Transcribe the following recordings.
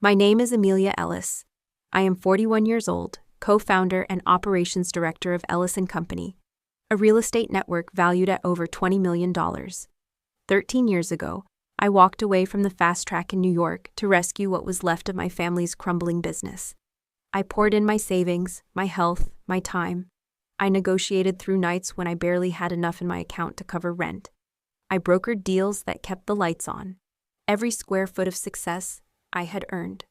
My name is Emilia Ellis. I am 41 years old, co-founder and operations director of Ellis & Company, a real estate network valued at over $20 million. 13 years ago, I walked away from the fast track in New York to rescue what was left of my family's crumbling business. I poured in my savings, my health, my time. I negotiated through nights when I barely had enough in my account to cover rent. I brokered deals that kept the lights on. Every square foot of success I had earned.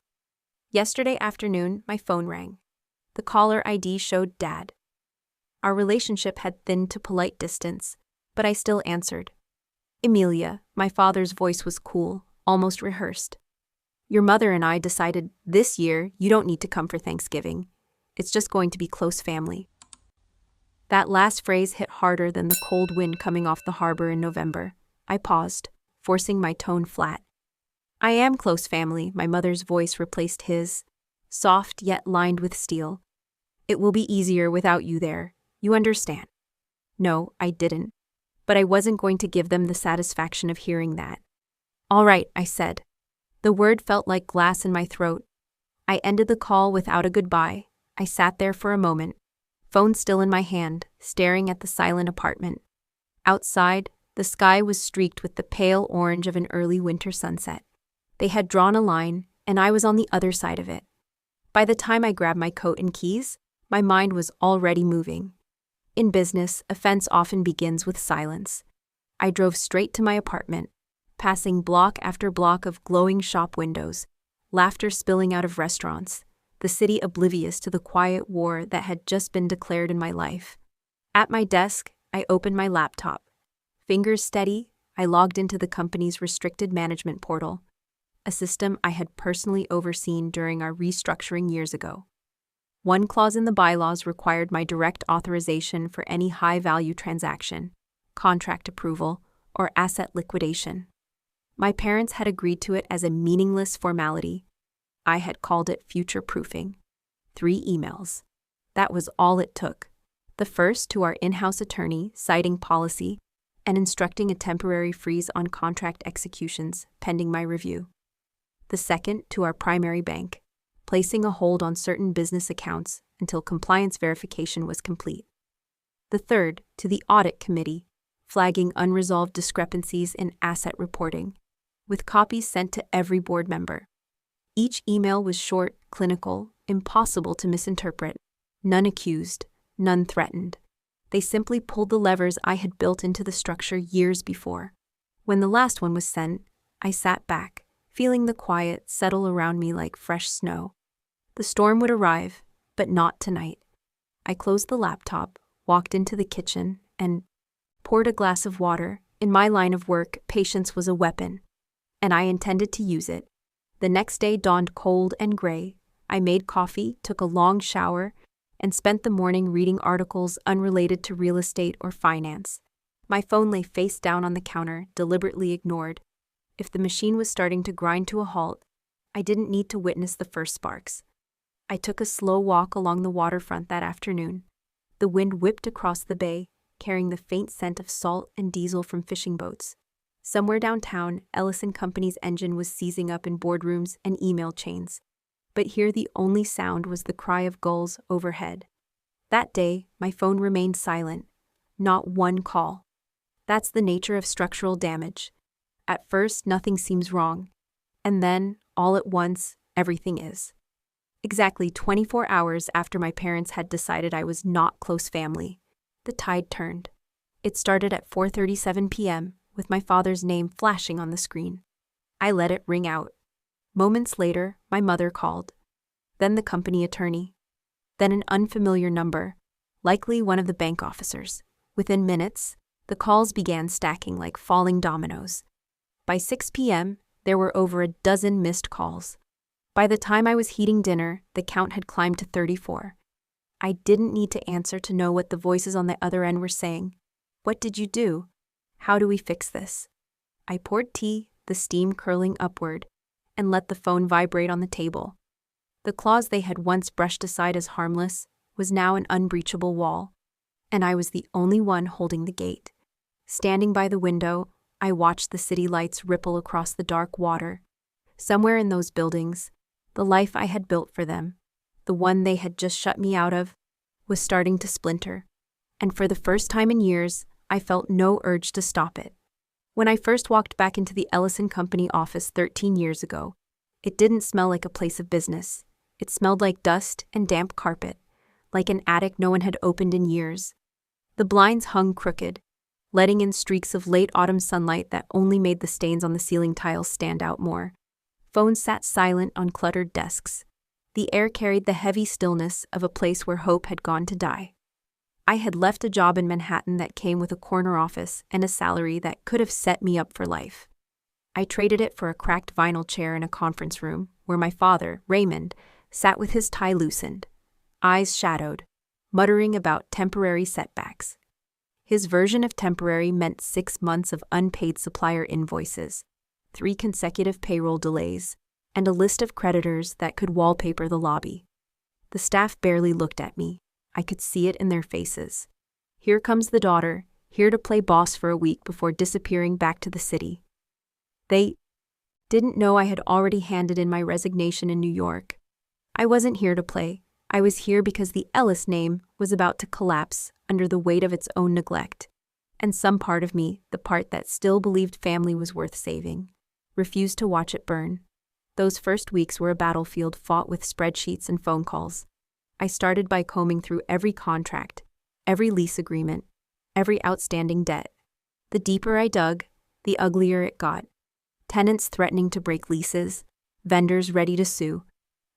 Yesterday afternoon, my phone rang. The caller ID showed Dad. Our relationship had thinned to polite distance, but I still answered. Emilia, my father's voice was cool, almost rehearsed. Your mother and I decided this year you don't need to come for Thanksgiving. It's just going to be close family. That last phrase hit harder than the cold wind coming off the harbor in November. I paused, forcing my tone flat. I am close family, my mother's voice replaced his, soft yet lined with steel. It will be easier without you there, you understand. No, I didn't. But I wasn't going to give them the satisfaction of hearing that. All right, I said. The word felt like glass in my throat. I ended the call without a goodbye. I sat there for a moment, phone still in my hand, staring at the silent apartment. Outside, the sky was streaked with the pale orange of an early winter sunset. They had drawn a line, and I was on the other side of it. By the time I grabbed my coat and keys, my mind was already moving. In business, offense often begins with silence. I drove straight to my apartment, passing block after block of glowing shop windows, laughter spilling out of restaurants, the city oblivious to the quiet war that had just been declared in my life. At my desk, I opened my laptop. Fingers steady, I logged into the company's restricted management portal, a system I had personally overseen during our restructuring years ago. One clause in the bylaws required my direct authorization for any high-value transaction, contract approval, or asset liquidation. My parents had agreed to it as a meaningless formality. I had called it future-proofing. 3 emails. That was all it took. The first to our in-house attorney citing policy and instructing a temporary freeze on contract executions pending my review. The second to our primary bank, placing a hold on certain business accounts until compliance verification was complete. The third to the audit committee, flagging unresolved discrepancies in asset reporting, with copies sent to every board member. Each email was short, clinical, impossible to misinterpret, none accused, none threatened. They simply pulled the levers I had built into the structure years before. When the last one was sent, I sat back, feeling the quiet settle around me like fresh snow. The storm would arrive, but not tonight. I closed the laptop, walked into the kitchen, and poured a glass of water. In my line of work, patience was a weapon, and I intended to use it. The next day dawned cold and gray. I made coffee, took a long shower, and spent the morning reading articles unrelated to real estate or finance. My phone lay face down on the counter, deliberately ignored. If the machine was starting to grind to a halt, I didn't need to witness the first sparks. I took a slow walk along the waterfront that afternoon. The wind whipped across the bay, carrying the faint scent of salt and diesel from fishing boats. Somewhere downtown, Ellis & Company's engine was seizing up in boardrooms and email chains. But here the only sound was the cry of gulls overhead. That day, my phone remained silent. Not one call. That's the nature of structural damage. At first, nothing seems wrong. And then, all at once, everything is. Exactly 24 hours after my parents had decided I was not close family, the tide turned. It started at 4:37 p.m., with my father's name flashing on the screen. I let it ring out. Moments later, my mother called. Then the company attorney. Then an unfamiliar number, likely one of the bank officers. Within minutes, the calls began stacking like falling dominoes. By 6 p.m., there were over a dozen missed calls. By the time I was heating dinner, the count had climbed to 34. I didn't need to answer to know what the voices on the other end were saying. What did you do? How do we fix this? I poured tea, the steam curling upward, and let the phone vibrate on the table. The clause they had once brushed aside as harmless was now an unbreachable wall, and I was the only one holding the gate. Standing by the window, I watched the city lights ripple across the dark water. Somewhere in those buildings, The life I had built for them, the one they had just shut me out of, was starting to splinter. And for the first time in years, I felt no urge to stop it. When I first walked back into the Ellis & Company office 13 years ago, it didn't smell like a place of business. It smelled like dust and damp carpet, like an attic no one had opened in years. The blinds hung crooked, letting in streaks of late autumn sunlight that only made the stains on the ceiling tiles stand out more. Phones sat silent on cluttered desks. The air carried the heavy stillness of a place where hope had gone to die. I had left a job in Manhattan that came with a corner office and a salary that could have set me up for life. I traded it for a cracked vinyl chair in a conference room where my father, Raymond, sat with his tie loosened, eyes shadowed, muttering about temporary setbacks. His version of temporary meant 6 months of unpaid supplier invoices, 3 consecutive payroll delays, and a list of creditors that could wallpaper the lobby. The staff barely looked at me. I could see it in their faces. Here comes the daughter, here to play boss for a week before disappearing back to the city. They didn't know I had already handed in my resignation in New York. I wasn't here to play. I was here because the Ellis name was about to collapse under the weight of its own neglect. And some part of me, the part that still believed family was worth saving, refused to watch it burn. Those first weeks were a battlefield fought with spreadsheets and phone calls. I started by combing through every contract, every lease agreement, every outstanding debt. The deeper I dug, the uglier it got. Tenants threatening to break leases, vendors ready to sue,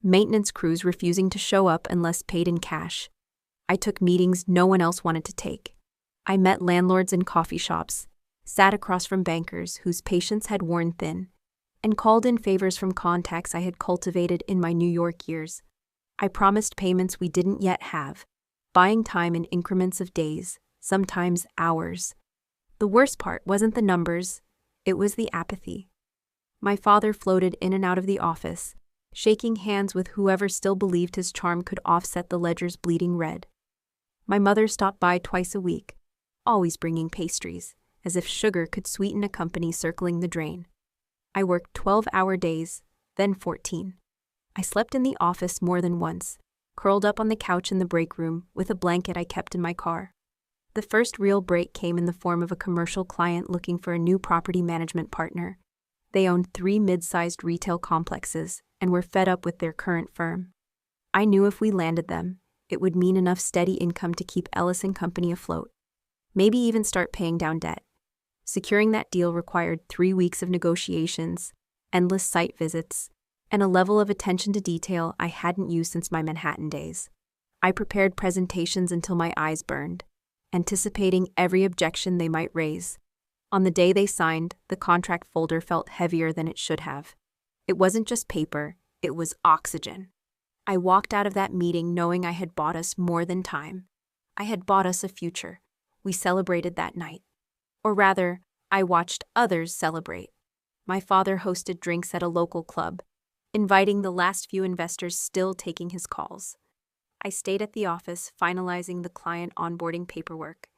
maintenance crews refusing to show up unless paid in cash. I took meetings no one else wanted to take. I met landlords in coffee shops, sat across from bankers whose patience had worn thin, and called in favors from contacts I had cultivated in my New York years. I promised payments we didn't yet have, buying time in increments of days, sometimes hours. The worst part wasn't the numbers, it was the apathy. My father floated in and out of the office, shaking hands with whoever still believed his charm could offset the ledger's bleeding red. My mother stopped by twice a week, always bringing pastries, as if sugar could sweeten a company circling the drain. I worked 12-hour days, then 14. I slept in the office more than once, curled up on the couch in the break room with a blanket I kept in my car. The first real break came in the form of a commercial client looking for a new property management partner. They owned 3 mid-sized retail complexes and were fed up with their current firm. I knew if we landed them, it would mean enough steady income to keep Ellis & Company afloat. Maybe even start paying down debt. Securing that deal required 3 weeks of negotiations, endless site visits, and a level of attention to detail I hadn't used since my Manhattan days. I prepared presentations until my eyes burned, anticipating every objection they might raise. On the day they signed, the contract folder felt heavier than it should have. It wasn't just paper, it was oxygen. I walked out of that meeting knowing I had bought us more than time. I had bought us a future. We celebrated that night. Or rather, I watched others celebrate. My father hosted drinks at a local club, inviting the last few investors still taking his calls. I stayed at the office, finalizing the client onboarding paperwork.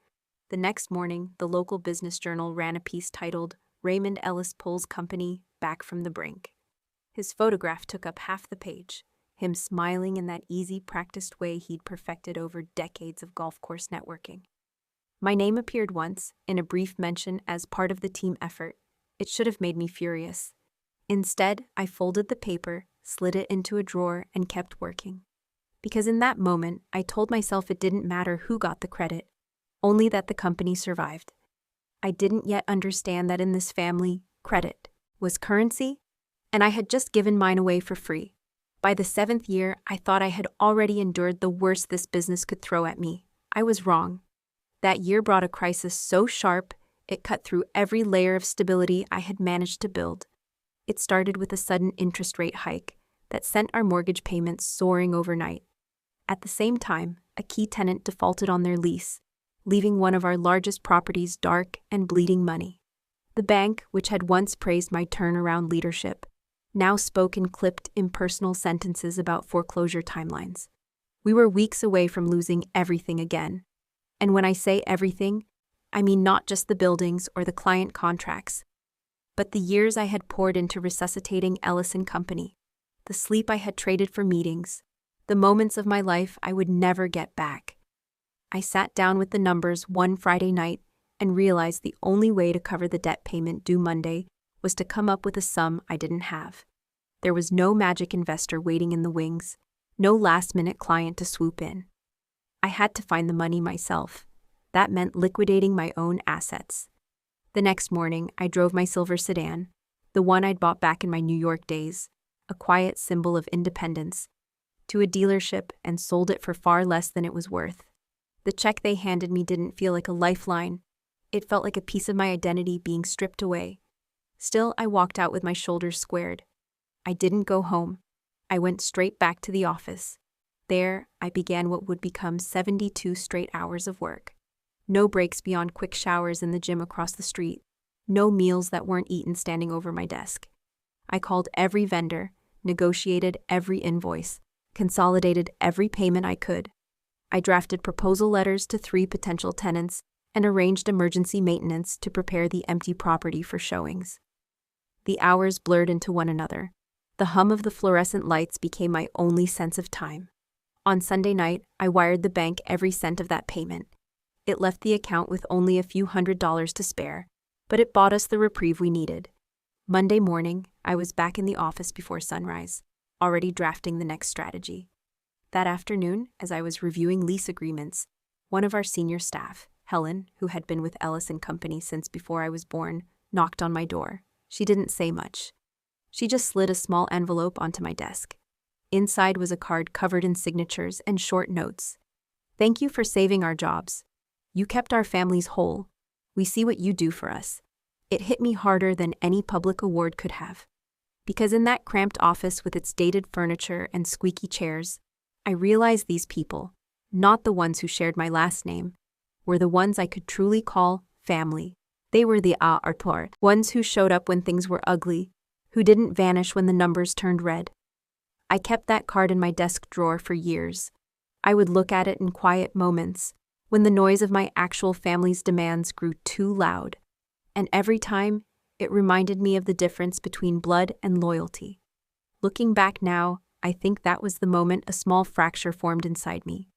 The next morning, the local business journal ran a piece titled, "Raymond Ellis Pulls Company Back from the Brink." His photograph took up half the page, him smiling in that easy, practiced way he'd perfected over decades of golf course networking. My name appeared once, in a brief mention as part of the team effort. It should have made me furious. Instead, I folded the paper, slid it into a drawer, and kept working. Because in that moment, I told myself it didn't matter who got the credit, only that the company survived. I didn't yet understand that in this family, credit was currency, and I had just given mine away for free. By the 7th year, I thought I had already endured the worst this business could throw at me. I was wrong. That year brought a crisis so sharp, it cut through every layer of stability I had managed to build. It started with a sudden interest rate hike that sent our mortgage payments soaring overnight. At the same time, a key tenant defaulted on their lease, leaving one of our largest properties dark and bleeding money. The bank, which had once praised my turnaround leadership, now spoke in clipped, impersonal sentences about foreclosure timelines. We were weeks away from losing everything again. And when I say everything, I mean not just the buildings or the client contracts, but the years I had poured into resuscitating Ellis & Company. the sleep I had traded for meetings, the moments of my life I would never get back. I sat down with the numbers one Friday night and realized the only way to cover the debt payment due Monday was to come up with a sum I didn't have. There was no magic investor waiting in the wings, no last-minute client to swoop in. I had to find the money myself. That meant liquidating my own assets. The next morning, I drove my silver sedan, the one I'd bought back in my New York days, a quiet symbol of independence, to a dealership and sold it for far less than it was worth. The check they handed me didn't feel like a lifeline. It felt like a piece of my identity being stripped away. Still, I walked out with my shoulders squared. I didn't go home. I went straight back to the office. There, I began what would become 72 straight hours of work. No breaks beyond quick showers in the gym across the street. No meals that weren't eaten standing over my desk. I called every vendor, negotiated every invoice, consolidated every payment I could. I drafted proposal letters to 3 potential tenants and arranged emergency maintenance to prepare the empty property for showings. The hours blurred into one another. The hum of the fluorescent lights became my only sense of time. On Sunday night, I wired the bank every cent of that payment. It left the account with only a few $100s to spare, but it bought us the reprieve we needed. Monday morning, I was back in the office before sunrise, already drafting the next strategy. That afternoon, as I was reviewing lease agreements, one of our senior staff, Helen, who had been with Ellis & Company since before I was born, knocked on my door. She didn't say much. She just slid a small envelope onto my desk. Inside was a card covered in signatures and short notes. "Thank you for saving our jobs. You kept our families whole. We see what you do for us." It hit me harder than any public award could have. Because in that cramped office with its dated furniture and squeaky chairs, I realized these people, not the ones who shared my last name, were the ones I could truly call family. They were the artor, ones who showed up when things were ugly, who didn't vanish when the numbers turned red. I kept that card in my desk drawer for years. I would look at it in quiet moments, when the noise of my actual family's demands grew too loud. And every time, it reminded me of the difference between blood and loyalty. Looking back now, I think that was the moment a small fracture formed inside me.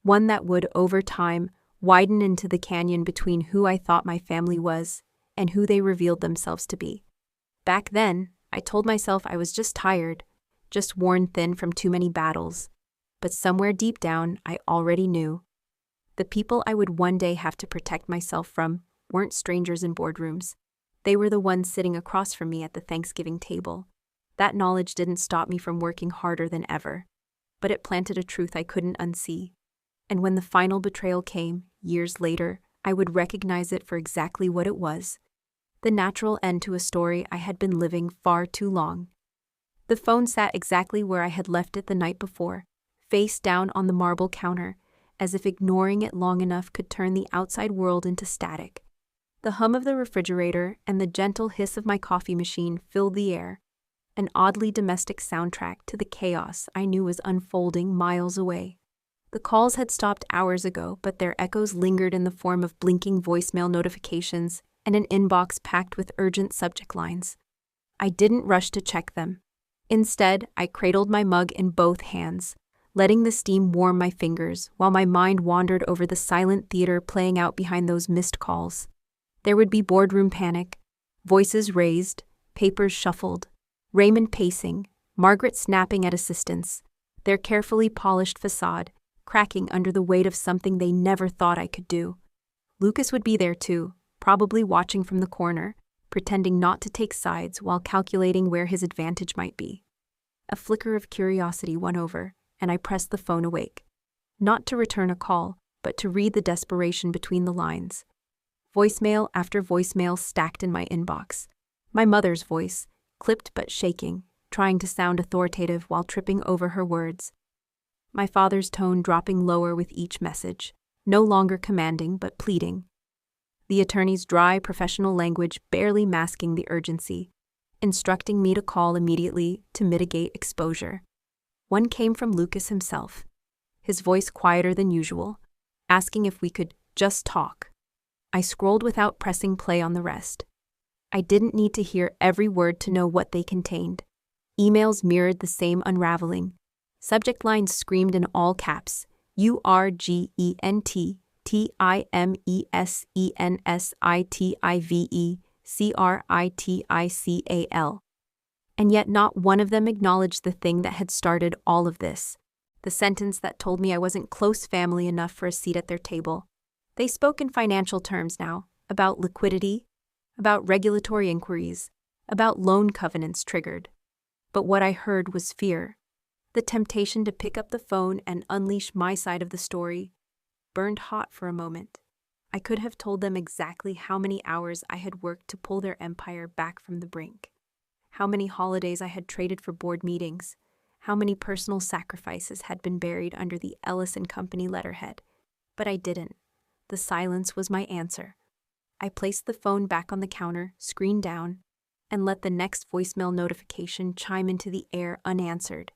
One that would, over time, widen into the canyon between who I thought my family was and who they revealed themselves to be. Back then, I told myself I was just tired, just worn thin from too many battles. But somewhere deep down, I already knew. The people I would one day have to protect myself from weren't strangers in boardrooms. They were the ones sitting across from me at the Thanksgiving table. That knowledge didn't stop me from working harder than ever, but it planted a truth I couldn't unsee. And when the final betrayal came, years later, I would recognize it for exactly what it was: the natural end to a story I had been living far too long. The phone sat exactly where I had left it the night before, face down on the marble counter, as if ignoring it long enough could turn the outside world into static. The hum of the refrigerator and the gentle hiss of my coffee machine filled the air, an oddly domestic soundtrack to the chaos I knew was unfolding miles away. The calls had stopped hours ago, but their echoes lingered in the form of blinking voicemail notifications and an inbox packed with urgent subject lines. I didn't rush to check them. Instead, I cradled my mug in both hands, letting the steam warm my fingers while my mind wandered over the silent theater playing out behind those missed calls. There would be boardroom panic, voices raised, papers shuffled, Raymond pacing, Margaret snapping at assistants, their carefully polished facade cracking under the weight of something they never thought I could do. Lucas would be there too, probably watching from the corner, pretending not to take sides while calculating where his advantage might be. A flicker of curiosity won over, and I pressed the phone awake. Not to return a call, but to read the desperation between the lines. Voicemail after voicemail stacked in my inbox. My mother's voice, clipped but shaking, trying to sound authoritative while tripping over her words. My father's tone dropping lower with each message, no longer commanding but pleading. The attorney's dry, professional language barely masking the urgency, instructing me to call immediately to mitigate exposure. One came from Lucas himself, his voice quieter than usual, asking if we could just talk. I scrolled without pressing play on the rest. I didn't need to hear every word to know what they contained. Emails mirrored the same unraveling. Subject lines screamed in all caps, URGENTTIMESENSITIVECRITICAL. And yet not one of them acknowledged the thing that had started all of this. The sentence that told me I wasn't close family enough for a seat at their table. They spoke in financial terms now, about liquidity, about regulatory inquiries, about loan covenants triggered. But what I heard was fear. The temptation to pick up the phone and unleash my side of the story burned hot for a moment. I could have told them exactly how many hours I had worked to pull their empire back from the brink, how many holidays I had traded for board meetings, how many personal sacrifices had been buried under the Ellis & Company letterhead. But I didn't. The silence was my answer. I placed the phone back on the counter, screen down, and let the next voicemail notification chime into the air unanswered.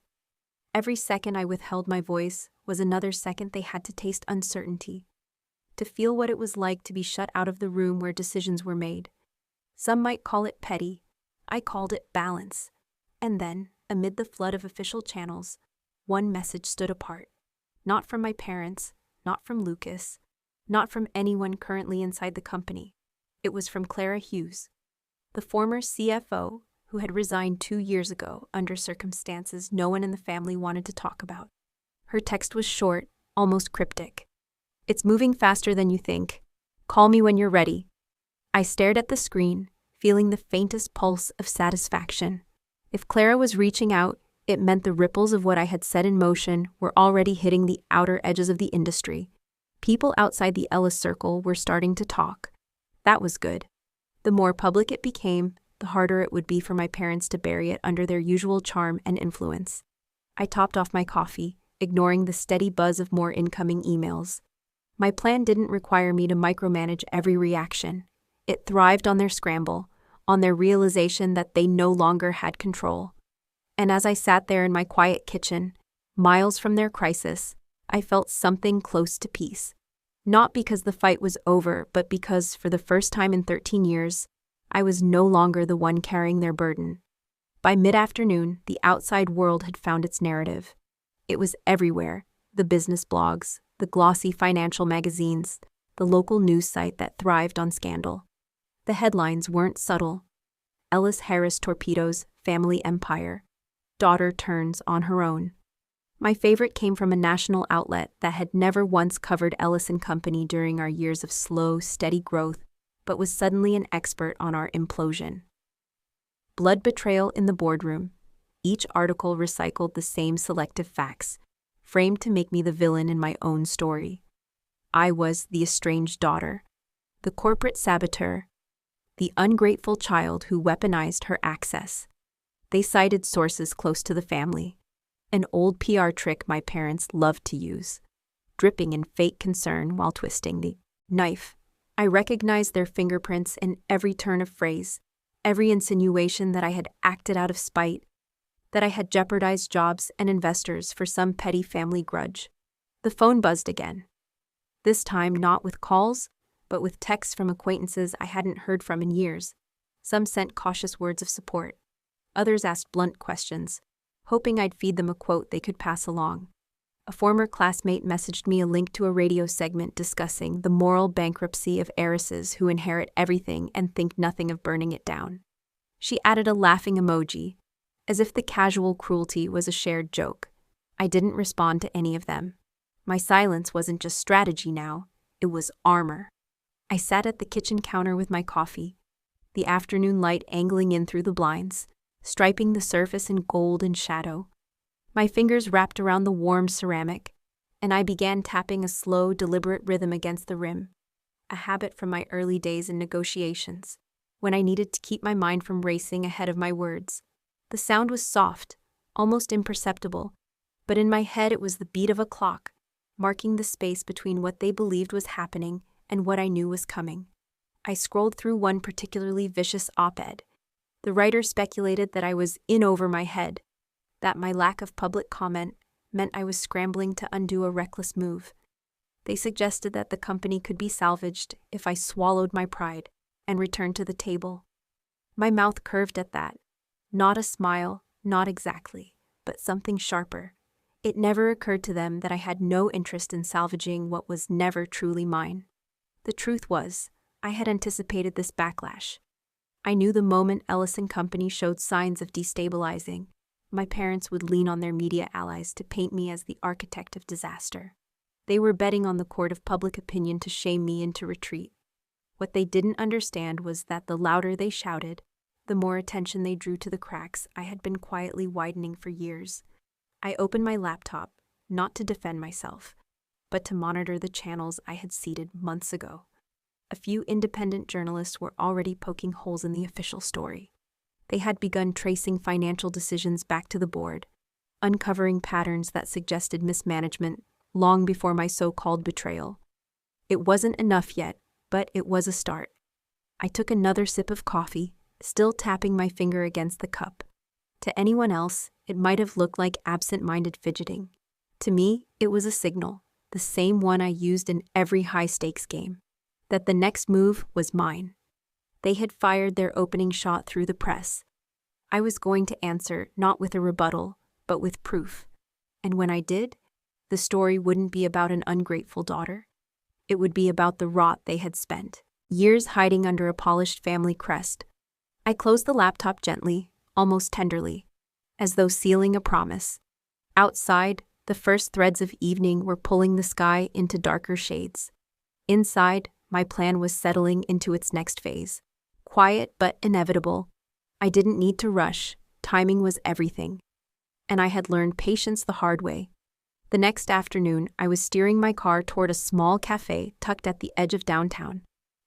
Every second I withheld my voice was another second they had to taste uncertainty, to feel what it was like to be shut out of the room where decisions were made. Some might call it petty. I called it balance. And then, amid the flood of official channels, one message stood apart. Not from my parents, not from Lucas, not from anyone currently inside the company. It was from Clara Hughes, the former CFO who had resigned 2 years ago under circumstances no one in the family wanted to talk about. Her text was short, almost cryptic. "It's moving faster than you think. Call me when you're ready." I stared at the screen, feeling the faintest pulse of satisfaction. If Clara was reaching out, it meant the ripples of what I had set in motion were already hitting the outer edges of the industry. People outside the Ellis circle were starting to talk. That was good. The more public it became, the harder it would be for my parents to bury it under their usual charm and influence. I topped off my coffee, ignoring the steady buzz of more incoming emails. My plan didn't require me to micromanage every reaction. It thrived on their scramble, on their realization that they no longer had control. And as I sat there in my quiet kitchen, miles from their crisis, I felt something close to peace. Not because the fight was over, but because, for the first time in 13 years, I was no longer the one carrying their burden. By mid-afternoon, the outside world had found its narrative. It was everywhere: the business blogs, the glossy financial magazines, the local news site that thrived on scandal. The headlines weren't subtle. Ellis Harris torpedoes family empire. Daughter turns on her own. My favorite came from a national outlet that had never once covered Ellis & Company during our years of slow, steady growth, but was suddenly an expert on our implosion. Blood betrayal in the boardroom. Each article recycled the same selective facts, framed to make me the villain in my own story. I was the estranged daughter, the corporate saboteur, the ungrateful child who weaponized her access. They cited sources close to the family, an old PR trick my parents loved to use, dripping in fake concern while twisting the knife. I recognized their fingerprints in every turn of phrase, every insinuation that I had acted out of spite, that I had jeopardized jobs and investors for some petty family grudge. The phone buzzed again. This time not with calls, but with texts from acquaintances I hadn't heard from in years. Some sent cautious words of support. Others asked blunt questions, hoping I'd feed them a quote they could pass along. A former classmate messaged me a link to a radio segment discussing the moral bankruptcy of heiresses who inherit everything and think nothing of burning it down. She added a laughing emoji, as if the casual cruelty was a shared joke. I didn't respond to any of them. My silence wasn't just strategy now, it was armor. I sat at the kitchen counter with my coffee, the afternoon light angling in through the blinds, striping the surface in gold and shadow. My fingers wrapped around the warm ceramic, and I began tapping a slow, deliberate rhythm against the rim, a habit from my early days in negotiations, when I needed to keep my mind from racing ahead of my words. The sound was soft, almost imperceptible, but in my head it was the beat of a clock, marking the space between what they believed was happening and what I knew was coming. I scrolled through one particularly vicious op-ed. The writer speculated that I was in over my head, that my lack of public comment meant I was scrambling to undo a reckless move. They suggested that the company could be salvaged if I swallowed my pride and returned to the table. My mouth curved at that. Not a smile, Not exactly, but something sharper. It never occurred to them that I had no interest in salvaging what was never truly mine. The truth was, I had anticipated this backlash. I knew the moment Ellis and Company showed signs of destabilizing, my parents would lean on their media allies to paint me as the architect of disaster. They were betting on the court of public opinion to shame me into retreat. What they didn't understand was that the louder they shouted, the more attention they drew to the cracks I had been quietly widening for years. I opened my laptop, not to defend myself, but to monitor the channels I had seeded months ago. A few independent journalists were already poking holes in the official story. They had begun tracing financial decisions back to the board, uncovering patterns that suggested mismanagement long before my so-called betrayal. It wasn't enough yet, but it was a start. I took another sip of coffee, still tapping my finger against the cup. To anyone else, it might have looked like absent-minded fidgeting. To me, it was a signal, the same one I used in every high-stakes game, that the next move was mine. They had fired their opening shot through the press. I was going to answer not with a rebuttal, but with proof. And when I did, the story wouldn't be about an ungrateful daughter. It would be about the rot they had spent, years hiding under a polished family crest. I closed the laptop gently, almost tenderly, as though sealing a promise. Outside, the first threads of evening were pulling the sky into darker shades. Inside, my plan was settling into its next phase. Quiet but inevitable. I didn't need to rush. Timing was everything. And I had learned patience the hard way. The next afternoon, I was steering my car toward a small cafe tucked at the edge of downtown.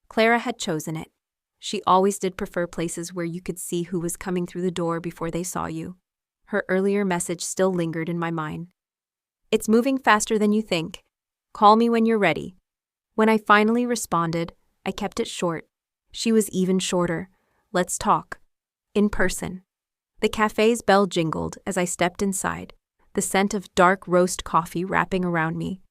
Clara had chosen it. She always did prefer places where you could see who was coming through the door before they saw you. Her earlier message still lingered in my mind. "It's moving faster than you think. Call me when you're ready." When I finally responded, I kept it short. She was even shorter. "Let's talk. In person." The cafe's bell jingled as I stepped inside, the scent of dark roast coffee wrapping around me.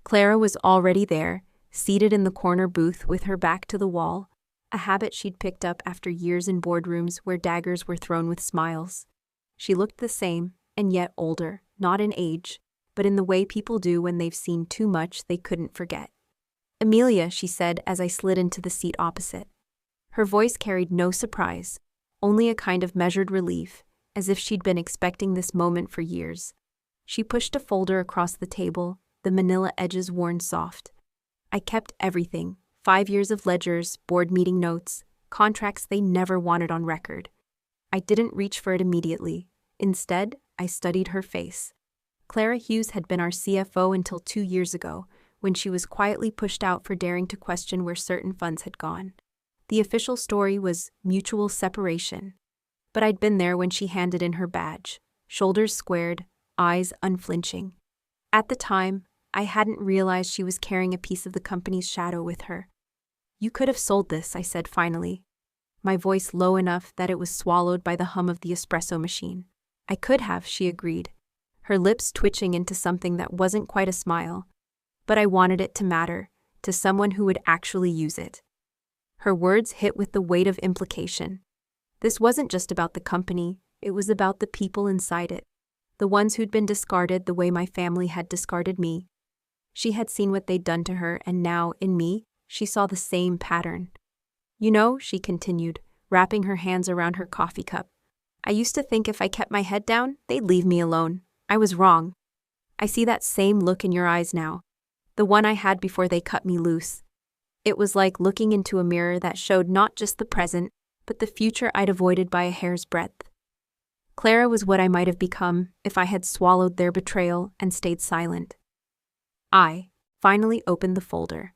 Clara was already there, seated in the corner booth with her back to the wall, a habit she'd picked up after years in boardrooms where daggers were thrown with smiles. She looked the same, and yet older, not in age, but in the way people do when they've seen too much they couldn't forget. "Emilia," she said as I slid into the seat opposite. Her voice carried no surprise, only a kind of measured relief, as if she'd been expecting this moment for years. She pushed a folder across the table, the manila edges worn soft. I kept everything, 5 years of ledgers, board meeting notes, contracts they never wanted on record. I didn't reach for it immediately. Instead, I studied her face. Clara Hughes had been our CFO until 2 years ago, when she was quietly pushed out for daring to question where certain funds had gone. The official story was mutual separation. But I'd been there when she handed in her badge, shoulders squared, eyes unflinching. At the time, I hadn't realized she was carrying a piece of the company's shadow with her. "You could have sold this," I said finally, my voice low enough that it was swallowed by the hum of the espresso machine. "I could have," she agreed, her lips twitching into something that wasn't quite a smile. "But I wanted it to matter, to someone who would actually use it." Her words hit with the weight of implication. This wasn't just about the company, it was about the people inside it, the ones who'd been discarded the way my family had discarded me. She had seen what they'd done to her, and now, in me, she saw the same pattern. "You know," she continued, wrapping her hands around her coffee cup, "I used to think if I kept my head down, they'd leave me alone. I was wrong. I see that same look in your eyes now, the one I had before they cut me loose." It was like looking into a mirror that showed not just the present, but the future I'd avoided by a hair's breadth. Clara was what I might have become if I had swallowed their betrayal and stayed silent. I finally opened the folder.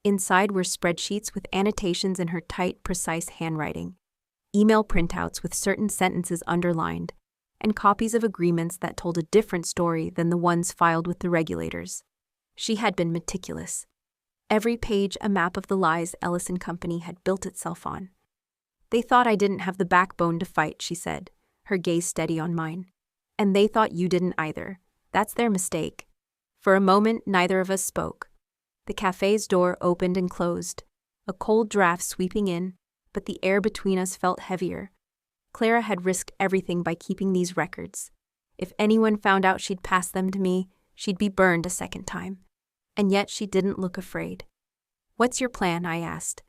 Inside were spreadsheets with annotations in her tight, precise handwriting, email printouts with certain sentences underlined, and copies of agreements that told a different story than the ones filed with the regulators. She had been meticulous. Every page a map of the lies Ellis and Company had built itself on. "They thought I didn't have the backbone to fight," she said, her gaze steady on mine. "And they thought you didn't either. That's their mistake." For a moment, neither of us spoke. The cafe's door opened and closed, a cold draft sweeping in, but the air between us felt heavier. Clara had risked everything by keeping these records. If anyone found out she'd passed them to me, she'd be burned a second time. And yet she didn't look afraid. "What's your plan?" I asked,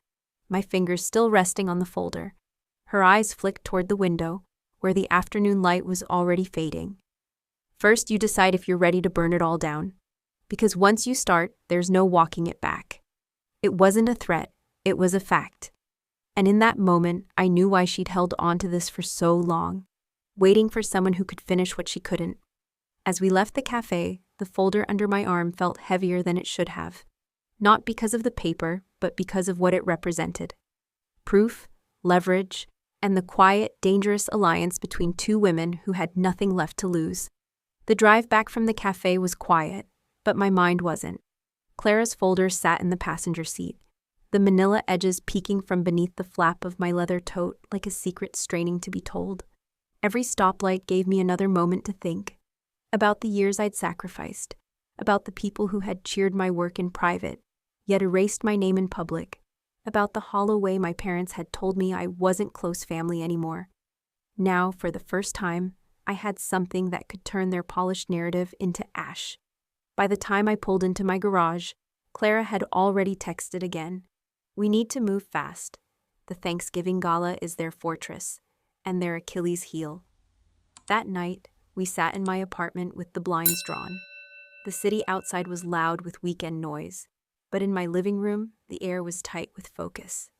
my fingers still resting on the folder. Her eyes flicked toward the window, where the afternoon light was already fading. "First, you decide if you're ready to burn it all down. Because once you start, there's no walking it back." It wasn't a threat, it was a fact. And in that moment, I knew why she'd held on to this for so long, waiting for someone who could finish what she couldn't. As we left the cafe, the folder under my arm felt heavier than it should have. Not because of the paper, but because of what it represented. Proof, leverage, and the quiet, dangerous alliance between two women who had nothing left to lose. The drive back from the cafe was quiet, but my mind wasn't. Clara's folder sat in the passenger seat, the manila edges peeking from beneath the flap of my leather tote like a secret straining to be told. Every stoplight gave me another moment to think. About the years I'd sacrificed, about the people who had cheered my work in private, yet erased my name in public, about the hollow way my parents had told me I wasn't close family anymore. Now, for the first time, I had something that could turn their polished narrative into ash. By the time I pulled into my garage, Clara had already texted again. "We need to move fast. The Thanksgiving gala is their fortress, and their Achilles heel." That night, we sat in my apartment with the blinds drawn. The city outside was loud with weekend noise, but in my living room, the air was tight with focus.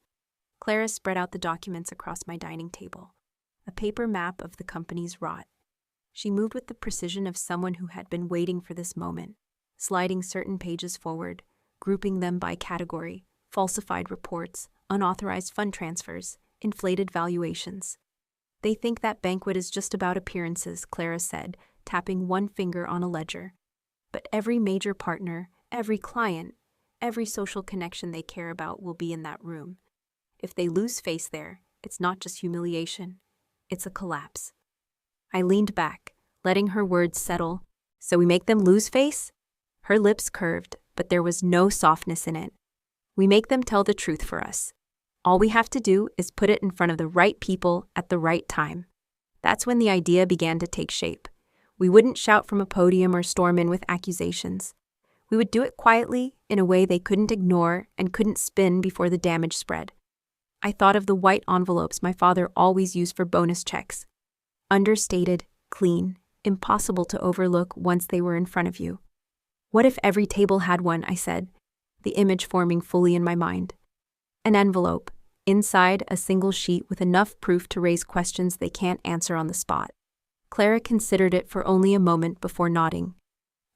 Clara spread out the documents across my dining table, a paper map of the company's rot. She moved with the precision of someone who had been waiting for this moment, sliding certain pages forward, grouping them by category: falsified reports, unauthorized fund transfers, inflated valuations. "They think that banquet is just about appearances," Clara said, tapping one finger on a ledger. "But every major partner, every client, every social connection they care about will be in that room. If they lose face there, it's not just humiliation, it's a collapse." I leaned back, letting her words settle. "So we make them lose face?" Her lips curved, but there was no softness in it. "We make them tell the truth for us. All we have to do is put it in front of the right people at the right time." That's when the idea began to take shape. We wouldn't shout from a podium or storm in with accusations. We would do it quietly, in a way they couldn't ignore and couldn't spin before the damage spread. I thought of the white envelopes my father always used for bonus checks. Understated, clean, impossible to overlook once they were in front of you. "What if every table had one?" I said, the image forming fully in my mind. An envelope, inside a single sheet with enough proof to raise questions they can't answer on the spot. Clara considered it for only a moment before nodding.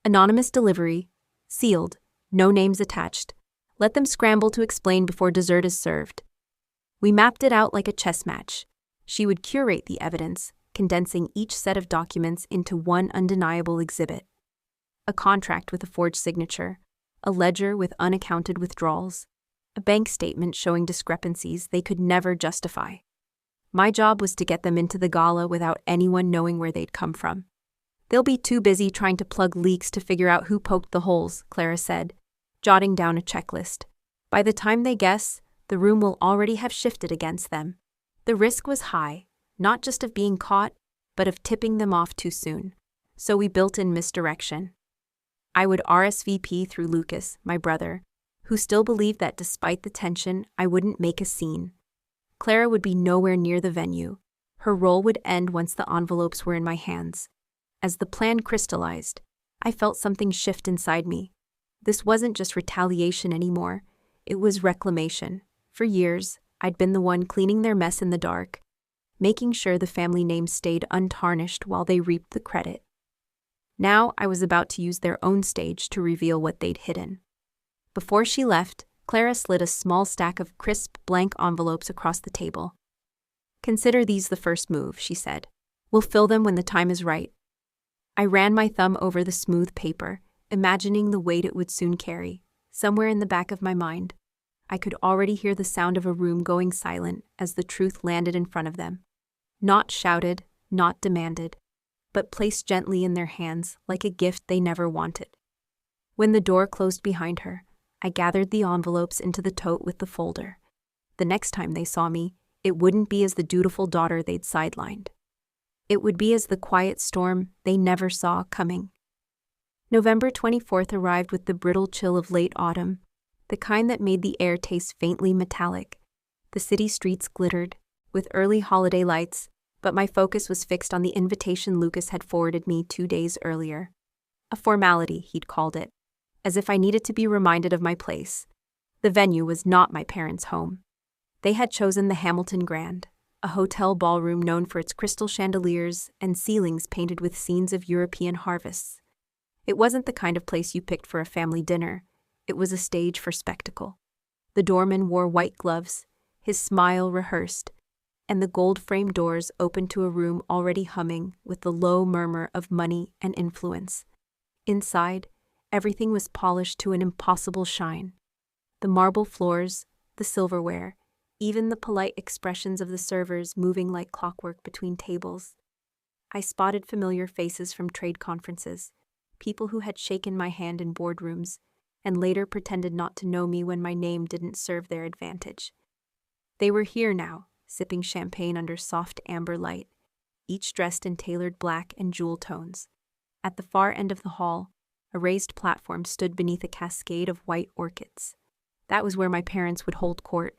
"Anonymous delivery, sealed, no names attached. Let them scramble to explain before dessert is served." We mapped it out like a chess match. She would curate the evidence, condensing each set of documents into one undeniable exhibit. A contract with a forged signature, a ledger with unaccounted withdrawals, a bank statement showing discrepancies they could never justify. My job was to get them into the gala without anyone knowing where they'd come from. "They'll be too busy trying to plug leaks to figure out who poked the holes," Clara said, jotting down a checklist. "By the time they guess, the room will already have shifted against them." The risk was high, not just of being caught, but of tipping them off too soon. So we built in misdirection. I would RSVP through Lucas, my brother, who still believed that despite the tension, I wouldn't make a scene. Clara would be nowhere near the venue. Her role would end once the envelopes were in my hands. As the plan crystallized, I felt something shift inside me. This wasn't just retaliation anymore, it was reclamation. For years, I'd been the one cleaning their mess in the dark, making sure the family name stayed untarnished while they reaped the credit. Now I was about to use their own stage to reveal what they'd hidden. Before she left, Clara slid a small stack of crisp, blank envelopes across the table. "Consider these the first move," she said. "We'll fill them when the time is right." I ran my thumb over the smooth paper, imagining the weight it would soon carry. Somewhere in the back of my mind, I could already hear the sound of a room going silent as the truth landed in front of them. Not shouted, not demanded, but placed gently in their hands like a gift they never wanted. When the door closed behind her, I gathered the envelopes into the tote with the folder. The next time they saw me, it wouldn't be as the dutiful daughter they'd sidelined. It would be as the quiet storm they never saw coming. November 24th arrived with the brittle chill of late autumn, the kind that made the air taste faintly metallic. The city streets glittered with early holiday lights, but my focus was fixed on the invitation Lucas had forwarded me 2 days earlier. A formality, he'd called it, as if I needed to be reminded of my place. The venue was not my parents' home. They had chosen the Hamilton Grand, a hotel ballroom known for its crystal chandeliers and ceilings painted with scenes of European harvests. It wasn't the kind of place you picked for a family dinner. It was a stage for spectacle. The doorman wore white gloves, his smile rehearsed, and the gold-framed doors opened to a room already humming with the low murmur of money and influence. Inside, everything was polished to an impossible shine. The marble floors, the silverware, even the polite expressions of the servers moving like clockwork between tables. I spotted familiar faces from trade conferences, people who had shaken my hand in boardrooms, and later pretended not to know me when my name didn't serve their advantage. They were here now, sipping champagne under soft amber light, each dressed in tailored black and jewel tones. At the far end of the hall, a raised platform stood beneath a cascade of white orchids. That was where my parents would hold court.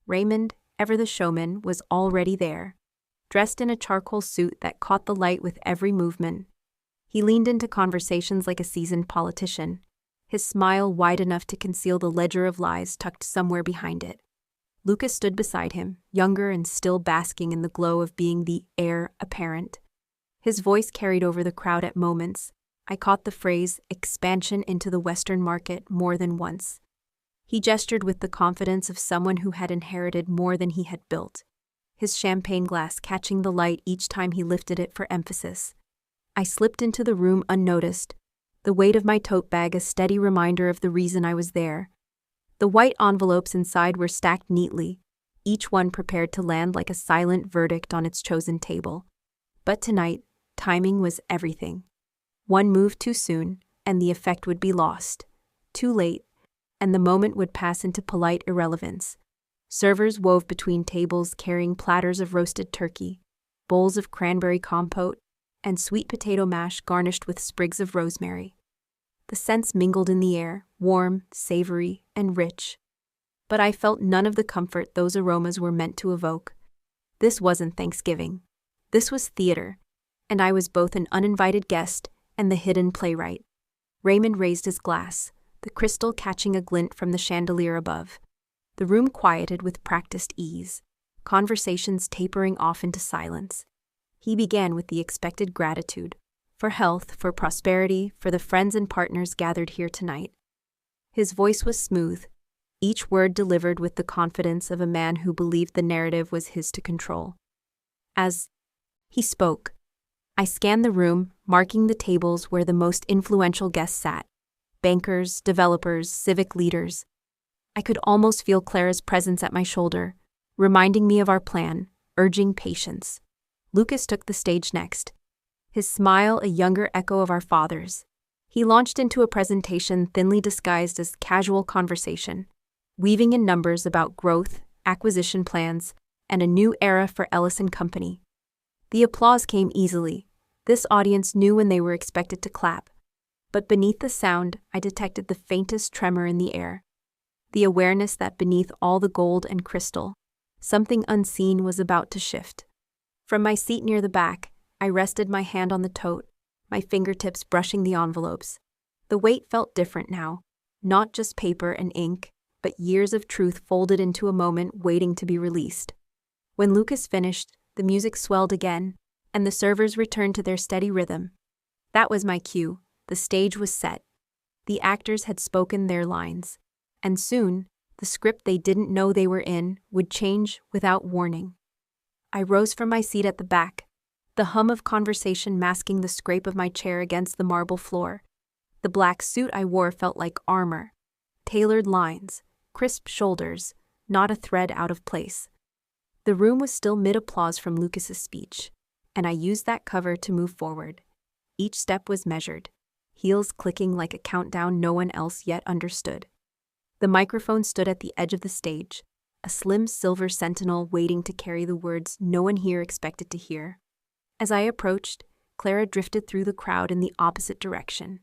Raymond, ever the showman, was already there, dressed in a charcoal suit that caught the light with every movement. He leaned into conversations like a seasoned politician, his smile wide enough to conceal the ledger of lies tucked somewhere behind it. Lucas stood beside him, younger and still basking in the glow of being the heir apparent. His voice carried over the crowd at moments. I caught the phrase expansion into the Western market more than once. He gestured with the confidence of someone who had inherited more than he had built, his champagne glass catching the light each time he lifted it for emphasis. I slipped into the room unnoticed, the weight of my tote bag a steady reminder of the reason I was there. The white envelopes inside were stacked neatly, each one prepared to land like a silent verdict on its chosen table. But tonight, timing was everything. One move too soon, and the effect would be lost. Too late, and the moment would pass into polite irrelevance. Servers wove between tables carrying platters of roasted turkey, bowls of cranberry compote, and sweet potato mash garnished with sprigs of rosemary. The scents mingled in the air, warm, savory, and rich. But I felt none of the comfort those aromas were meant to evoke. This wasn't Thanksgiving. This was theater, and I was both an uninvited guest and the hidden playwright. Raymond raised his glass, the crystal catching a glint from the chandelier above. The room quieted with practiced ease, conversations tapering off into silence. He began with the expected gratitude, for health, for prosperity, for the friends and partners gathered here tonight. His voice was smooth, each word delivered with the confidence of a man who believed the narrative was his to control. As he spoke, I scanned the room, marking the tables where the most influential guests sat. Bankers, developers, civic leaders. I could almost feel Clara's presence at my shoulder, reminding me of our plan, urging patience. Lucas took the stage next, his smile a younger echo of our father's. He launched into a presentation thinly disguised as casual conversation, weaving in numbers about growth, acquisition plans, and a new era for Ellis & Company. The applause came easily. This audience knew when they were expected to clap. But beneath the sound, I detected the faintest tremor in the air. The awareness that beneath all the gold and crystal, something unseen was about to shift. From my seat near the back, I rested my hand on the tote, my fingertips brushing the envelopes. The weight felt different now, not just paper and ink, but years of truth folded into a moment waiting to be released. When Lucas finished, the music swelled again, and the servers returned to their steady rhythm. That was my cue. The stage was set. The actors had spoken their lines, and soon, the script they didn't know they were in would change without warning. I rose from my seat at the back, the hum of conversation masking the scrape of my chair against the marble floor. The black suit I wore felt like armor. Tailored lines, crisp shoulders, not a thread out of place. The room was still mid-applause from Lucas's speech, and I used that cover to move forward. Each step was measured, heels clicking like a countdown no one else yet understood. The microphone stood at the edge of the stage, a slim silver sentinel waiting to carry the words no one here expected to hear. As I approached, Clara drifted through the crowd in the opposite direction,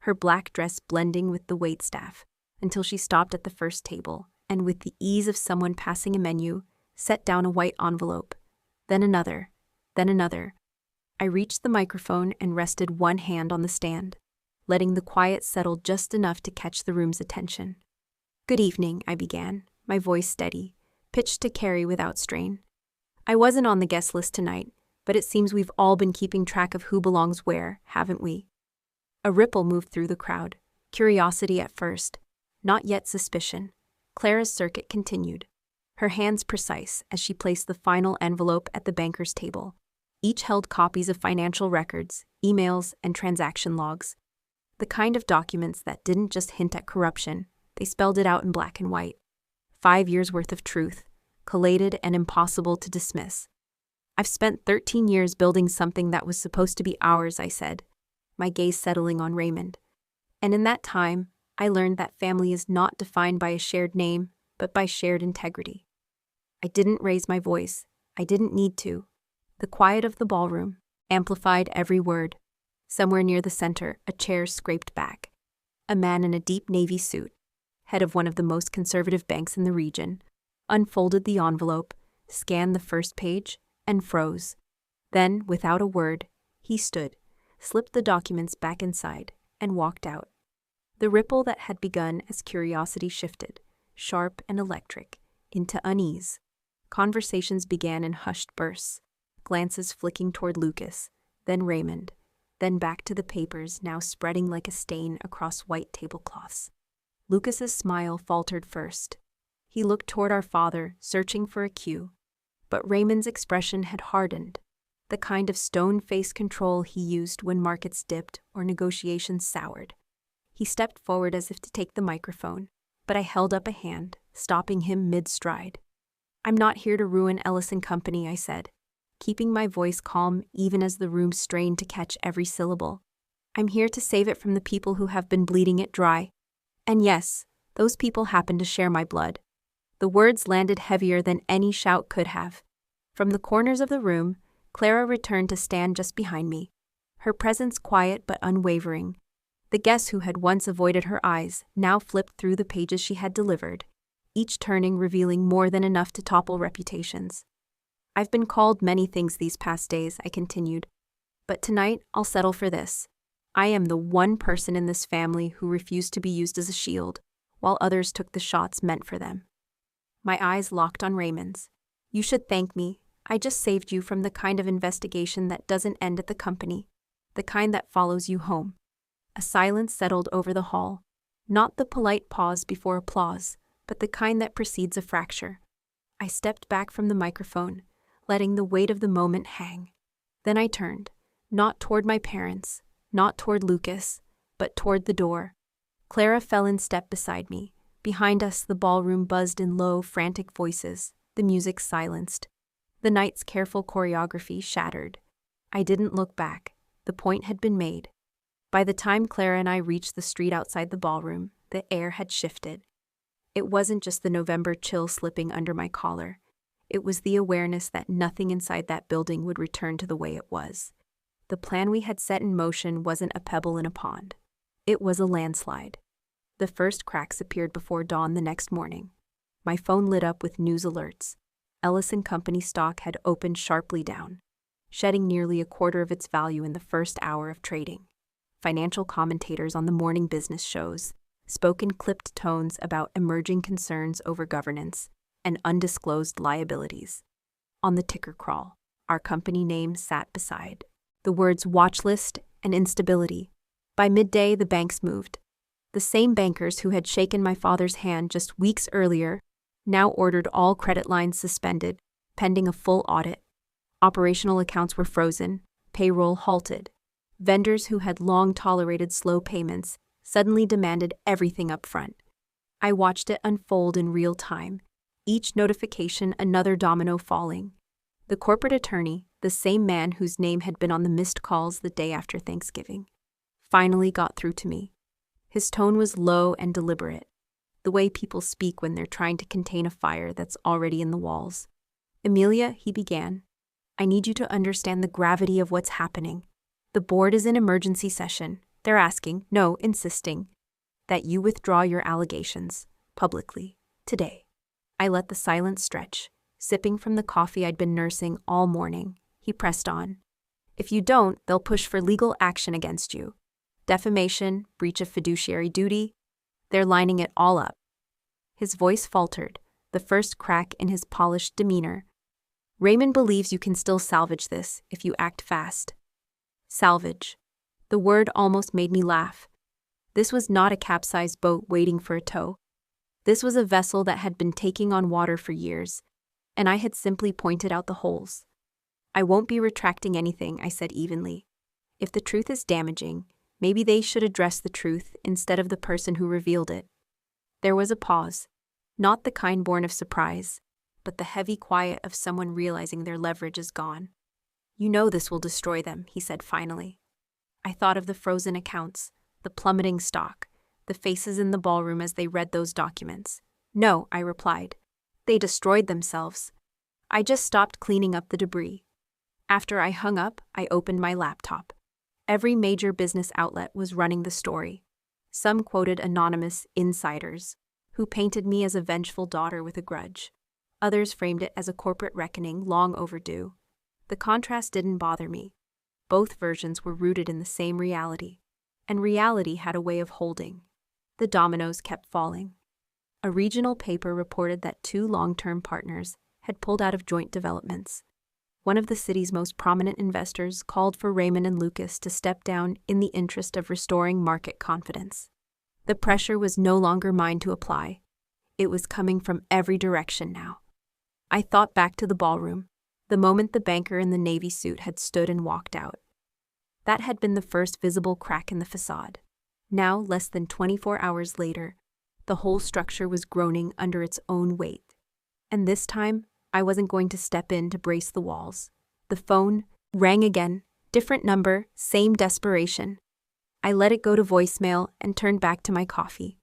her black dress blending with the waitstaff, until she stopped at the first table and, with the ease of someone passing a menu, set down a white envelope. Then another, then another. I reached the microphone and rested one hand on the stand, letting the quiet settle just enough to catch the room's attention. "Good evening," I began, my voice steady, pitched to carry without strain. "I wasn't on the guest list tonight, but it seems we've all been keeping track of who belongs where, haven't we?" A ripple moved through the crowd, curiosity at first, not yet suspicion. Clara's circuit continued, her hands precise as she placed the final envelope at the banker's table. Each held copies of financial records, emails, and transaction logs. The kind of documents that didn't just hint at corruption, they spelled it out in black and white. 5 years' worth of truth, collated and impossible to dismiss. "I've spent 13 years building something that was supposed to be ours," I said, my gaze settling on Raymond. "And in that time, I learned that family is not defined by a shared name, but by shared integrity." I didn't raise my voice. I didn't need to. The quiet of the ballroom amplified every word. Somewhere near the center, a chair scraped back. A man in a deep navy suit, head of one of the most conservative banks in the region, unfolded the envelope, scanned the first page, and froze. Then, without a word, he stood, slipped the documents back inside, and walked out. The ripple that had begun as curiosity shifted, sharp and electric, into unease. Conversations began in hushed bursts, glances flicking toward Lucas, then Raymond, then back to the papers now spreading like a stain across white tablecloths. Lucas's smile faltered first. He looked toward our father, searching for a cue. But Raymond's expression had hardened, the kind of stone-faced control he used when markets dipped or negotiations soured. He stepped forward as if to take the microphone, but I held up a hand, stopping him mid-stride. "I'm not here to ruin Ellis & Company," I said, keeping my voice calm even as the room strained to catch every syllable. "I'm here to save it from the people who have been bleeding it dry. And yes, those people happen to share my blood." The words landed heavier than any shout could have. From the corners of the room, Clara returned to stand just behind me, her presence quiet but unwavering. The guest who had once avoided her eyes now flipped through the pages she had delivered, each turning revealing more than enough to topple reputations. "I've been called many things these past days," I continued, "but tonight I'll settle for this. I am the one person in this family who refused to be used as a shield, while others took the shots meant for them." My eyes locked on Raymond's. "You should thank me. I just saved you from the kind of investigation that doesn't end at the company, the kind that follows you home." A silence settled over the hall, not the polite pause before applause, but the kind that precedes a fracture. I stepped back from the microphone, letting the weight of the moment hang. Then I turned, not toward my parents, not toward Lucas, but toward the door. Clara fell in step beside me. Behind us, the ballroom buzzed in low, frantic voices, the music silenced. The night's careful choreography shattered. I didn't look back. The point had been made. By the time Clara and I reached the street outside the ballroom, the air had shifted. It wasn't just the November chill slipping under my collar. It was the awareness that nothing inside that building would return to the way it was. The plan we had set in motion wasn't a pebble in a pond. It was a landslide. The first cracks appeared before dawn the next morning. My phone lit up with news alerts. Ellis & Company stock had opened sharply down, shedding nearly a quarter of its value in the first hour of trading. Financial commentators on the morning business shows spoke in clipped tones about emerging concerns over governance and undisclosed liabilities. On the ticker crawl, our company name sat beside the words watchlist and instability. By midday, the banks moved. The same bankers who had shaken my father's hand just weeks earlier now ordered all credit lines suspended, pending a full audit. Operational accounts were frozen, payroll halted. Vendors who had long tolerated slow payments suddenly demanded everything up front. I watched it unfold in real time, each notification another domino falling. The corporate attorney, the same man whose name had been on the missed calls the day after Thanksgiving, finally got through to me. His tone was low and deliberate. the way people speak when they're trying to contain a fire that's already in the walls. "Emilia," he began, "I need you to understand the gravity of what's happening. The board is in emergency session. They're asking, no, insisting, that you withdraw your allegations, publicly, today." I let the silence stretch, sipping from the coffee I'd been nursing all morning. He pressed on. "If you don't, they'll push for legal action against you. Defamation, breach of fiduciary duty. They're lining it all up." His voice faltered, the first crack in his polished demeanor. "Raymond believes you can still salvage this if you act fast." Salvage. The word almost made me laugh. This was not a capsized boat waiting for a tow. This was a vessel that had been taking on water for years, and I had simply pointed out the holes. "I won't be retracting anything," I said evenly. "If the truth is damaging, maybe they should address the truth instead of the person who revealed it." There was a pause, not the kind born of surprise, but the heavy quiet of someone realizing their leverage is gone. "You know this will destroy them," he said finally. I thought of the frozen accounts, the plummeting stock, the faces in the ballroom as they read those documents. "No," I replied. "They destroyed themselves. I just stopped cleaning up the debris." After I hung up, I opened my laptop. Every major business outlet was running the story. Some quoted anonymous insiders, who painted me as a vengeful daughter with a grudge. Others framed it as a corporate reckoning long overdue. The contrast didn't bother me. Both versions were rooted in the same reality, and reality had a way of holding. The dominoes kept falling. A regional paper reported that 2 long-term partners had pulled out of joint developments. One of the city's most prominent investors called for Raymond and Lucas to step down in the interest of restoring market confidence. The pressure was no longer mine to apply. It was coming from every direction now. I thought back to the ballroom, the moment the banker in the navy suit had stood and walked out. That had been the first visible crack in the facade. Now, less than 24 hours later, the whole structure was groaning under its own weight. And this time, I wasn't going to step in to brace the walls. The phone rang again, different number, same desperation. I let it go to voicemail and turned back to my coffee.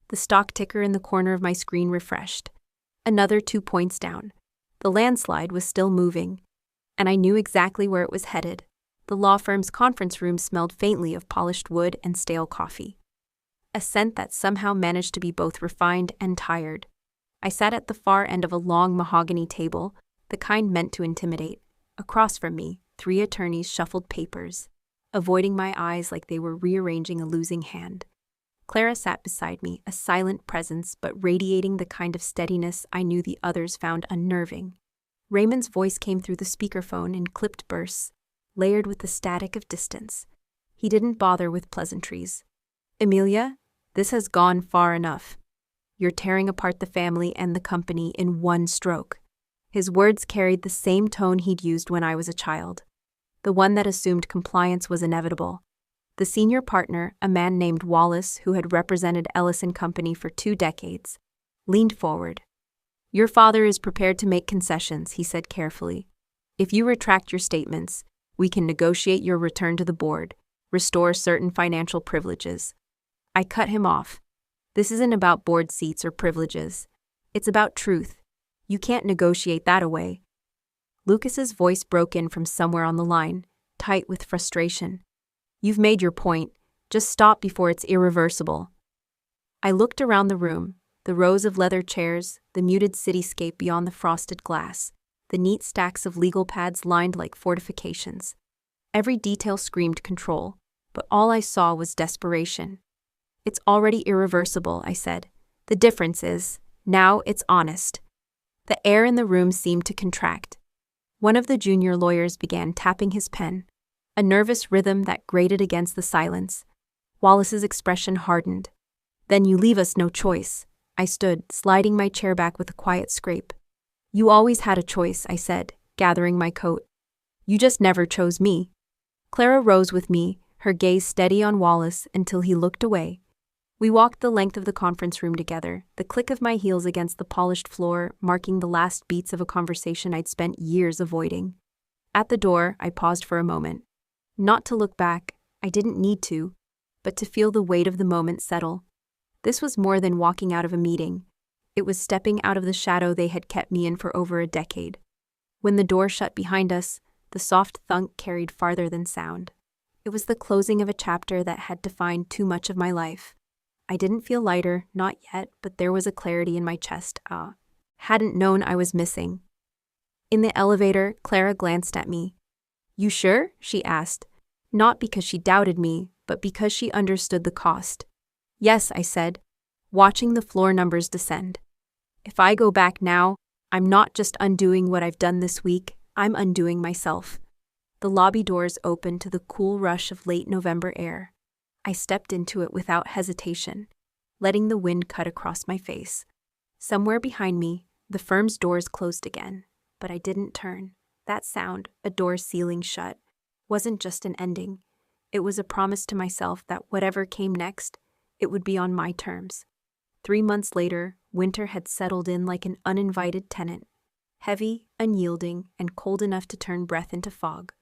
The stock ticker in the corner of my screen refreshed. Another 2 points down. The landslide was still moving, and I knew exactly where it was headed. The law firm's conference room smelled faintly of polished wood and stale coffee. A scent that somehow managed to be both refined and tired. I sat at the far end of a long mahogany table, the kind meant to intimidate. Across from me, 3 attorneys shuffled papers, avoiding my eyes like they were rearranging a losing hand. Clara sat beside me, a silent presence but radiating the kind of steadiness I knew the others found unnerving. Raymond's voice came through the speakerphone in clipped bursts, layered with the static of distance. He didn't bother with pleasantries. "Emilia, this has gone far enough. You're tearing apart the family and the company in one stroke." His words carried the same tone he'd used when I was a child, the one that assumed compliance was inevitable. The senior partner, a man named Wallace who had represented Ellis and Company for 2 decades, leaned forward. "Your father is prepared to make concessions," he said carefully. "If you retract your statements, we can negotiate your return to the board, restore certain financial privileges." I cut him off. "This isn't about board seats or privileges. It's about truth. You can't negotiate that away." Lucas's voice broke in from somewhere on the line, tight with frustration. "You've made your point. Just stop before it's irreversible." I looked around the room, the rows of leather chairs, the muted cityscape beyond the frosted glass, the neat stacks of legal pads lined like fortifications. Every detail screamed control, but all I saw was desperation. "It's already irreversible," I said. "The difference is, now it's honest." The air in the room seemed to contract. One of the junior lawyers began tapping his pen, a nervous rhythm that grated against the silence. Wallace's expression hardened. "Then you leave us no choice." I stood, sliding my chair back with a quiet scrape. "You always had a choice," I said, gathering my coat. "You just never chose me." Clara rose with me, her gaze steady on Wallace until he looked away. We walked the length of the conference room together, the click of my heels against the polished floor marking the last beats of a conversation I'd spent years avoiding. At the door, I paused for a moment. Not to look back, I didn't need to, but to feel the weight of the moment settle. This was more than walking out of a meeting. It was stepping out of the shadow they had kept me in for over a decade. When the door shut behind us, the soft thunk carried farther than sound. It was the closing of a chapter that had defined too much of my life. I didn't feel lighter, not yet, but there was a clarity in my chest. Hadn't known I was missing. In the elevator, Clara glanced at me. "You sure?" she asked, not because she doubted me, but because she understood the cost. "Yes," I said, watching the floor numbers descend. "If I go back now, I'm not just undoing what I've done this week, I'm undoing myself." The lobby doors opened to the cool rush of late November air. I stepped into it without hesitation, letting the wind cut across my face. Somewhere behind me, the firm's doors closed again, but I didn't turn. That sound, a door sealing shut, wasn't just an ending. It was a promise to myself that whatever came next, it would be on my terms. 3 months later, winter had settled in like an uninvited tenant, heavy, unyielding, and cold enough to turn breath into fog.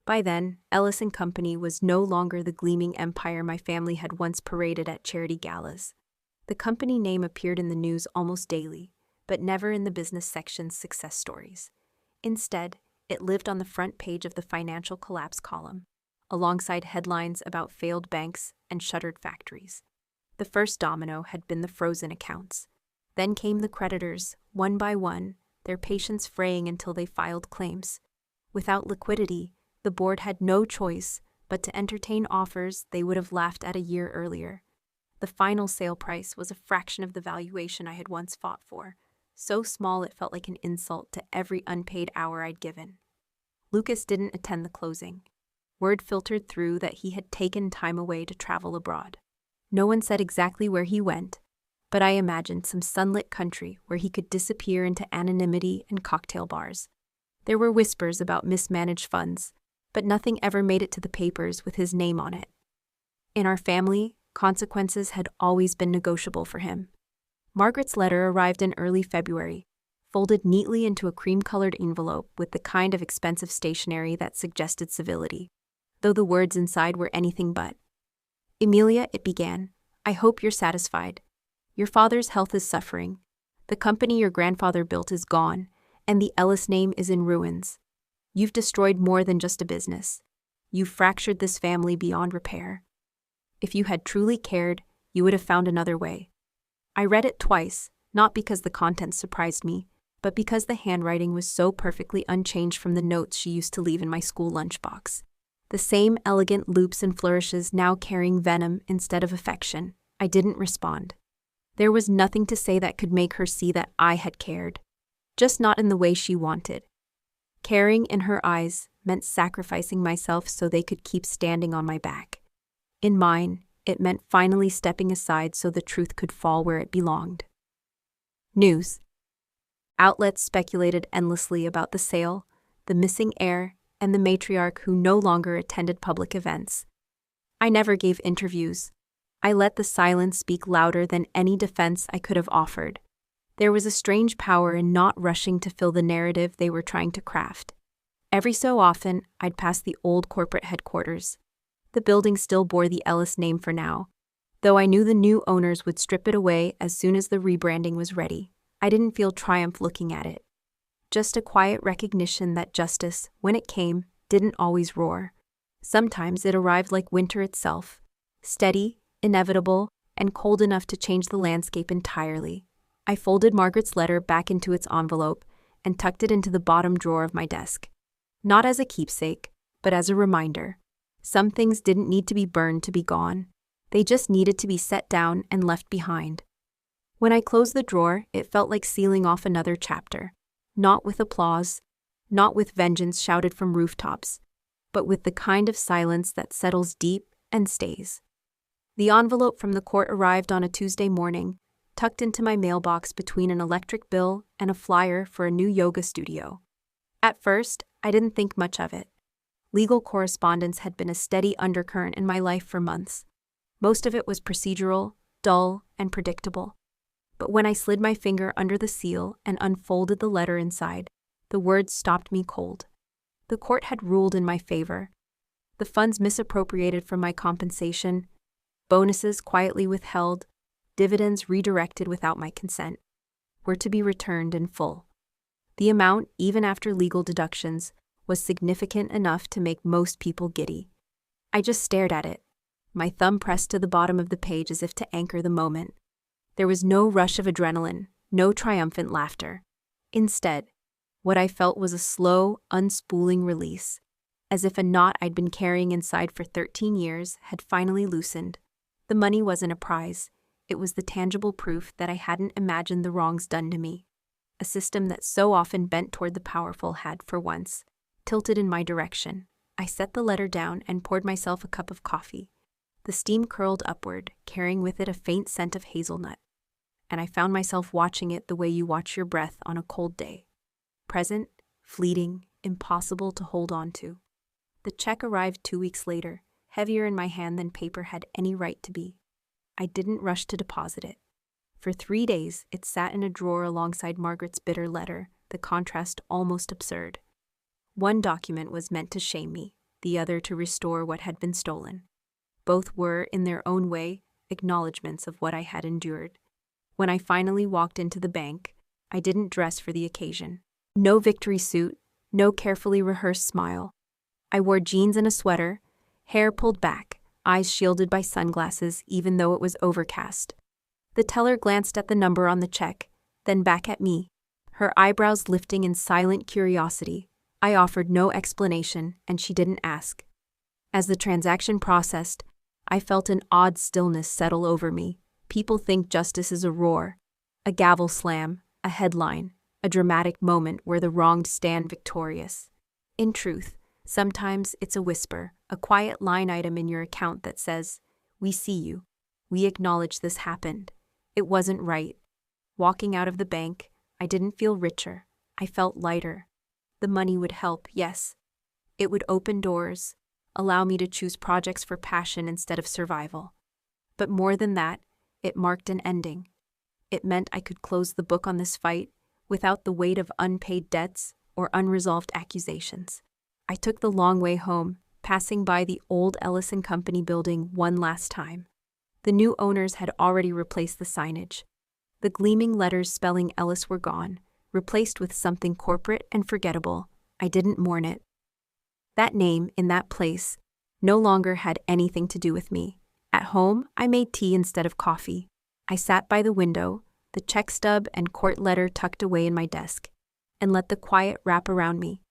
By then, Ellis & Company was no longer the gleaming empire my family had once paraded at charity galas. The company name appeared in the news almost daily, but never in the business section's success stories. Instead, it lived on the front page of the financial collapse column, alongside headlines about failed banks and shuttered factories. The first domino had been the frozen accounts. Then came the creditors, one by one, their patience fraying until they filed claims. Without liquidity, the board had no choice but to entertain offers they would have laughed at a year earlier. The final sale price was a fraction of the valuation I had once fought for, so small it felt like an insult to every unpaid hour I'd given. Lucas didn't attend the closing. Word filtered through that he had taken time away to travel abroad. No one said exactly where he went, but I imagined some sunlit country where he could disappear into anonymity and cocktail bars. There were whispers about mismanaged funds, but nothing ever made it to the papers with his name on it. In our family, consequences had always been negotiable for him. Margaret's letter arrived in early February, folded neatly into a cream-colored envelope with the kind of expensive stationery that suggested civility, though the words inside were anything but. "Emilia," it began, "I hope you're satisfied. Your father's health is suffering. The company your grandfather built is gone, and the Ellis name is in ruins. You've destroyed more than just a business. You've fractured this family beyond repair. If you had truly cared, you would have found another way." I read it twice, not because the contents surprised me, but because the handwriting was so perfectly unchanged from the notes she used to leave in my school lunchbox. The same elegant loops and flourishes now carrying venom instead of affection. I didn't respond. There was nothing to say that could make her see that I had cared, just not in the way she wanted. Caring in her eyes meant sacrificing myself so they could keep standing on my back. In mine, it meant finally stepping aside so the truth could fall where it belonged. News. Outlets speculated endlessly about the sale, the missing heir, and the matriarch who no longer attended public events. I never gave interviews. I let the silence speak louder than any defense I could have offered. There was a strange power in not rushing to fill the narrative they were trying to craft. Every so often, I'd pass the old corporate headquarters. The building still bore the Ellis name for now, though I knew the new owners would strip it away as soon as the rebranding was ready. I didn't feel triumph looking at it. Just a quiet recognition that justice, when it came, didn't always roar. Sometimes it arrived like winter itself, steady, inevitable, and cold enough to change the landscape entirely. I folded Margaret's letter back into its envelope and tucked it into the bottom drawer of my desk. Not as a keepsake, but as a reminder. Some things didn't need to be burned to be gone. They just needed to be set down and left behind. When I closed the drawer, it felt like sealing off another chapter. Not with applause, not with vengeance shouted from rooftops, but with the kind of silence that settles deep and stays. The envelope from the court arrived on a Tuesday morning, tucked into my mailbox between an electric bill and a flyer for a new yoga studio. At first, I didn't think much of it. Legal correspondence had been a steady undercurrent in my life for months. Most of it was procedural, dull, and predictable. But when I slid my finger under the seal and unfolded the letter inside, the words stopped me cold. The court had ruled in my favor. The funds misappropriated from my compensation, bonuses quietly withheld, dividends redirected without my consent, were to be returned in full. The amount, even after legal deductions, was significant enough to make most people giddy. I just stared at it, my thumb pressed to the bottom of the page as if to anchor the moment. There was no rush of adrenaline, no triumphant laughter. Instead, what I felt was a slow, unspooling release, as if a knot I'd been carrying inside for 13 years had finally loosened. The money wasn't a prize. It was the tangible proof that I hadn't imagined the wrongs done to me. A system that so often bent toward the powerful had, for once, tilted in my direction. I set the letter down and poured myself a cup of coffee. The steam curled upward, carrying with it a faint scent of hazelnut, and I found myself watching it the way you watch your breath on a cold day. Present, fleeting, impossible to hold on to. The check arrived 2 weeks later, heavier in my hand than paper had any right to be. I didn't rush to deposit it. For 3 days, it sat in a drawer alongside Margaret's bitter letter, the contrast almost absurd. One document was meant to shame me, the other to restore what had been stolen. Both were, in their own way, acknowledgments of what I had endured. When I finally walked into the bank, I didn't dress for the occasion. No victory suit, no carefully rehearsed smile. I wore jeans and a sweater, hair pulled back, eyes shielded by sunglasses even though it was overcast. The teller glanced at the number on the check, then back at me, her eyebrows lifting in silent curiosity. I offered no explanation, and she didn't ask. As the transaction processed, I felt an odd stillness settle over me. People think justice is a roar, a gavel slam, a headline, a dramatic moment where the wronged stand victorious. In truth, sometimes it's a whisper, a quiet line item in your account that says, "We see you. We acknowledge this happened. It wasn't right." Walking out of the bank, I didn't feel richer. I felt lighter. The money would help, yes. It would open doors, allow me to choose projects for passion instead of survival. But more than that, it marked an ending. It meant I could close the book on this fight without the weight of unpaid debts or unresolved accusations. I took the long way home, passing by the old Ellis & Company building one last time. The new owners had already replaced the signage. The gleaming letters spelling Ellis were gone, replaced with something corporate and forgettable. I didn't mourn it. That name, in that place, no longer had anything to do with me. At home, I made tea instead of coffee. I sat by the window, the check stub and court letter tucked away in my desk, and let the quiet wrap around me.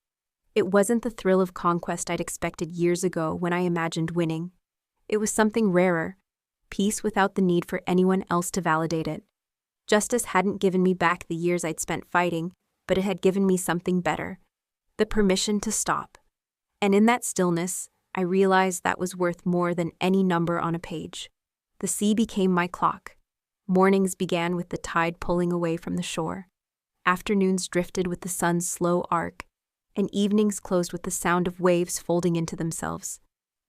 It wasn't the thrill of conquest I'd expected years ago when I imagined winning. It was something rarer, peace without the need for anyone else to validate it. Justice hadn't given me back the years I'd spent fighting, but it had given me something better, the permission to stop. And in that stillness, I realized that was worth more than any number on a page. The sea became my clock. Mornings began with the tide pulling away from the shore. Afternoons drifted with the sun's slow arc, and evenings closed with the sound of waves folding into themselves.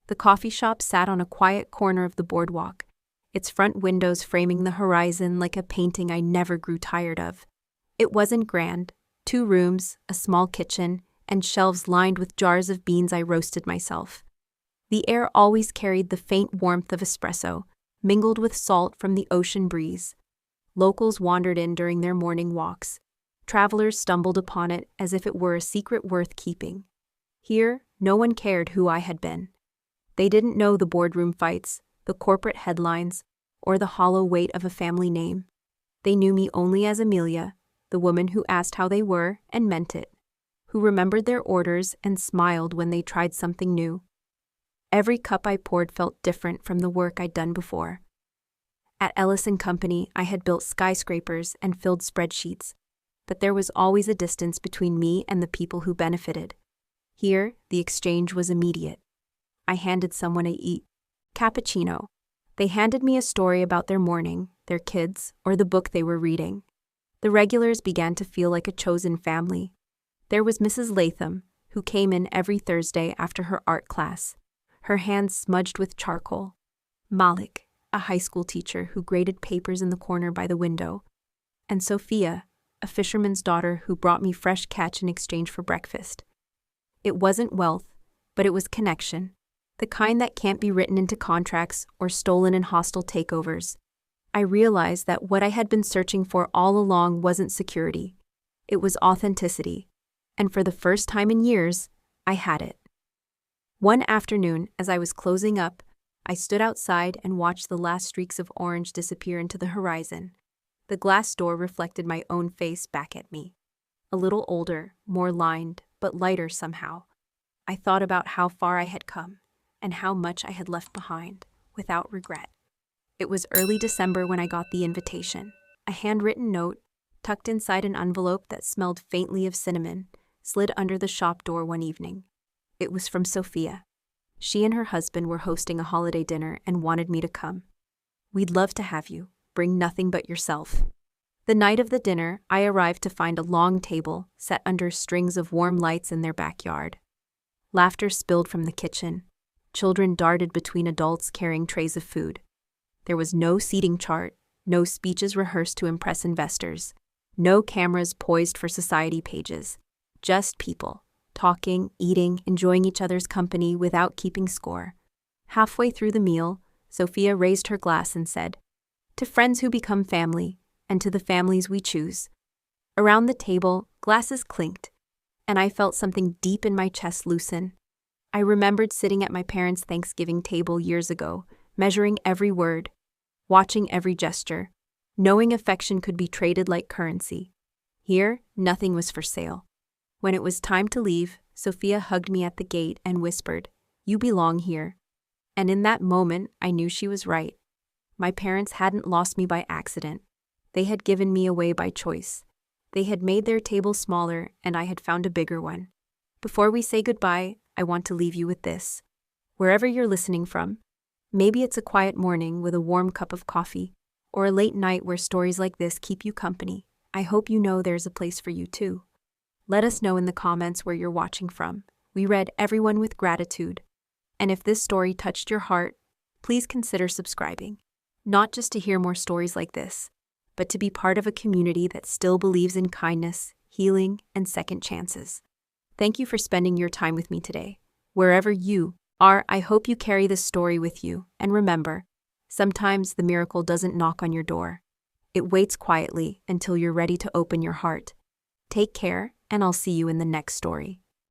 The coffee shop sat on a quiet corner of the boardwalk, its front windows framing the horizon like a painting I never grew tired of. It wasn't grand. 2 rooms, a small kitchen, and shelves lined with jars of beans I roasted myself. The air always carried the faint warmth of espresso, mingled with salt from the ocean breeze. Locals wandered in during their morning walks. Travelers stumbled upon it as if it were a secret worth keeping. Here, no one cared who I had been. They didn't know the boardroom fights, the corporate headlines, or the hollow weight of a family name. They knew me only as Emilia, the woman who asked how they were and meant it, who remembered their orders and smiled when they tried something new. Every cup I poured felt different from the work I'd done before. At Ellis & Company, I had built skyscrapers and filled spreadsheets, but there was always a distance between me and the people who benefited. Here, the exchange was immediate. I handed someone a cappuccino. They handed me a story about their morning, their kids, or the book they were reading. The regulars began to feel like a chosen family. There was Mrs. Latham, who came in every Thursday after her art class, her hands smudged with charcoal. Malik, a high school teacher who graded papers in the corner by the window. And Sophia, a fisherman's daughter who brought me fresh catch in exchange for breakfast. It wasn't wealth, but it was connection, the kind that can't be written into contracts or stolen in hostile takeovers. I realized that what I had been searching for all along wasn't security. It was authenticity. And for the first time in years, I had it. One afternoon, as I was closing up, I stood outside and watched the last streaks of orange disappear into the horizon. The glass door reflected my own face back at me. A little older, more lined, but lighter somehow. I thought about how far I had come, and how much I had left behind, without regret. It was early December when I got the invitation. A handwritten note, tucked inside an envelope that smelled faintly of cinnamon, slid under the shop door one evening. It was from Sophia. She and her husband were hosting a holiday dinner and wanted me to come. "We'd love to have you. Bring nothing but yourself." The night of the dinner, I arrived to find a long table set under strings of warm lights in their backyard. Laughter spilled from the kitchen. Children darted between adults carrying trays of food. There was no seating chart, no speeches rehearsed to impress investors, no cameras poised for society pages. Just people, talking, eating, enjoying each other's company without keeping score. Halfway through the meal, Sophia raised her glass and said, "To friends who become family, and to the families we choose." Around the table, glasses clinked, and I felt something deep in my chest loosen. I remembered sitting at my parents' Thanksgiving table years ago, measuring every word, watching every gesture, knowing affection could be traded like currency. Here, nothing was for sale. When it was time to leave, Sophia hugged me at the gate and whispered, "You belong here." And in that moment, I knew she was right. My parents hadn't lost me by accident. They had given me away by choice. They had made their table smaller, and I had found a bigger one. Before we say goodbye, I want to leave you with this. Wherever you're listening from, maybe it's a quiet morning with a warm cup of coffee, or a late night where stories like this keep you company. I hope you know there's a place for you too. Let us know in the comments where you're watching from. We read everyone with gratitude. And if this story touched your heart, please consider subscribing. Not just to hear more stories like this, but to be part of a community that still believes in kindness, healing, and second chances. Thank you for spending your time with me today. Wherever you are, I hope you carry this story with you. And remember, sometimes the miracle doesn't knock on your door. It waits quietly until you're ready to open your heart. Take care, and I'll see you in the next story.